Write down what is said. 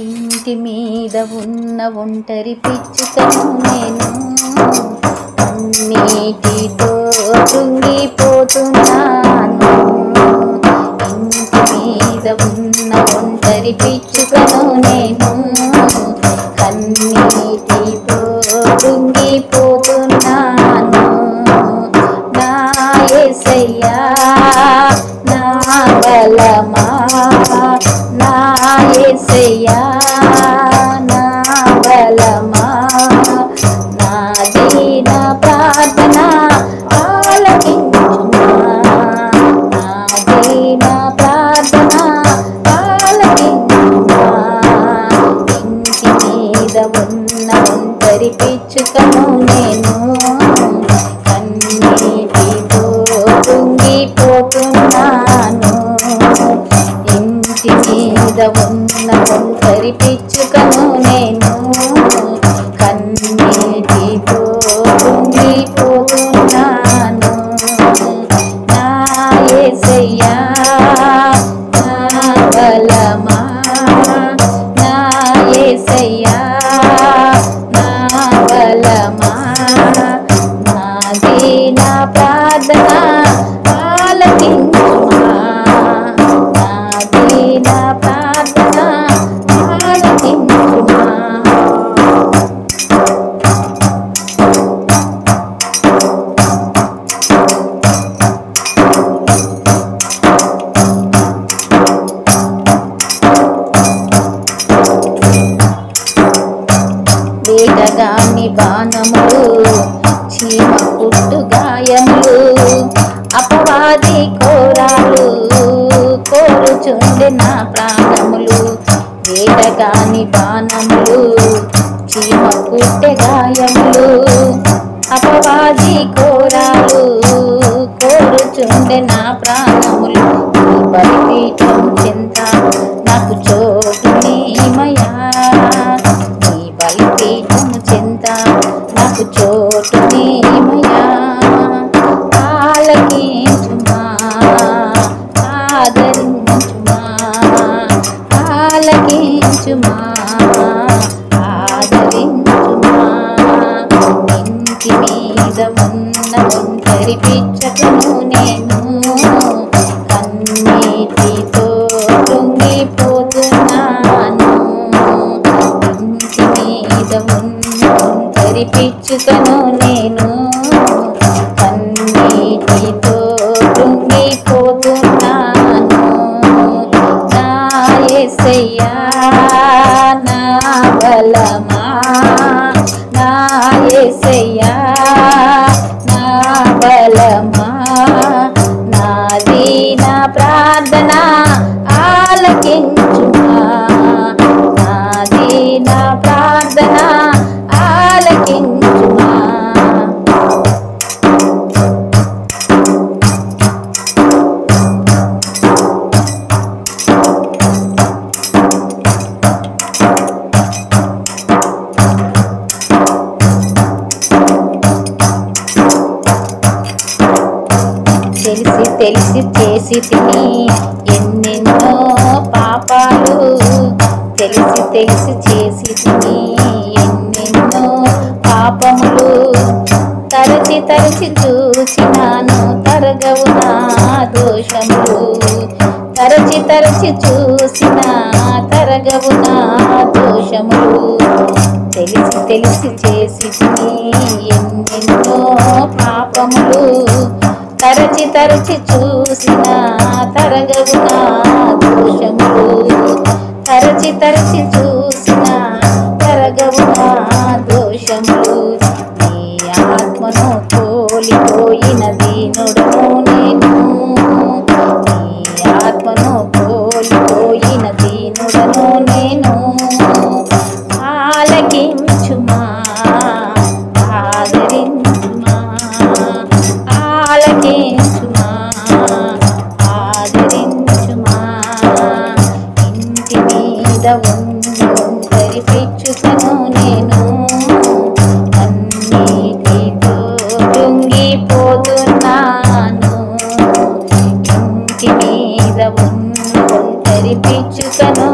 ఇంటి మీద ఉన్న ఒంటరి పిచ్చుకను నేను కన్నీటితో కృంగిపోతున్నాను. ఇంటి మీద ఉన్న ఒంటరి పిచ్చుకను నేను కన్నీటితో కృంగిపోతున్నాను. నా యేసయ్యా నా బలమా, నా యేసయ్యా నా బలమా, నా దీన ప్రార్థన ఆలకించుమా, నా దీన ప్రార్థన ఆలకించుమా. ఇంటి మీద ఉన్న ఒంటరి పిచ్చుకను నేను కన్నీటితో కృంగిపోతున్నాను. ఇంటి మీద ఉన్న ఒంటరి పిచ్చుకను నేను కన్నీటితో కృంగిపోతున్నాను. నా యేసయ్యా నా బలమా, నా యేసయ్యా నా బలమా, నా దీన ప్రార్థన ఆలకించుమా, నా దీన ప్రార్థన ఆలకించుమా. వేటగాని బాణములు, చీమ పుట్టు గాయములు, అపవాది కోరాలు కోరుచుండె నా ప్రాణములు. వేటగాని బాణములు, చీమ పుట్టె గాయములు, అపవాది కోరాలు కోరుచుండె నా ప్రాణములు. బలిపీఠం చింత నాకు చోటునిమయా, నీ బలిపీఠం చింత నాకు చోటునిమయా. ఆలకించుమా, ఆదరించుమా, ఆలకించుమా, ఆదరించుమా. ఇంటి మీద ఉన్న ఒంటరి పిచ్చుకను నేను కన్నీటితో కృంగిపోతున్నాను. ఇంటి మీద ఉన్న ఒంటరి పిచ్చుకను నేను కన్నీటితో కృంగిపోతున్నాను. నా యేసయ్యా నా బలమా, నా యేసయ్యా నా బలమా, నా దీన ప్రార్థన ఆలకించుమా, నా దీన ప్రార్థన ఆలకించుమా. తెలిసి తెలిసి చేసి తిని ఎన్నెన్నో పాపాలు, తెలిసి తెలిసి చేసి తిని ఎన్నెన్నో పాపములు. తరచి తరచి చూసినాను తరగవు నా దోషములు, తరచి తరచి చూసిన తరగవు నా దోషములు. తెలిసి తెలిసి చేసి తిని ఎన్నెన్నో పాపములు, తరచి తరచి చూసిన తరగవు నా దోషములు, తరచి తరచి చూసిన తరగవు నా దోషములు. నీ ఆత్మను కోల్పోయిన దీనుడను నేను, నీ ఆత్మను కోల్పోయిన దీనుడను నేను. ఆలకించుమా, ఆదరించుమా, ఆలకించుమా, ఆదరించుమా. ఇంటి మీద ఉన్న ఒంటరి పిచ్చుకను నేను కన్నీటితో కృంగిపోతున్నాను. ఇంటి మీద ఉన్న ఒంటరి పిచ్చుకను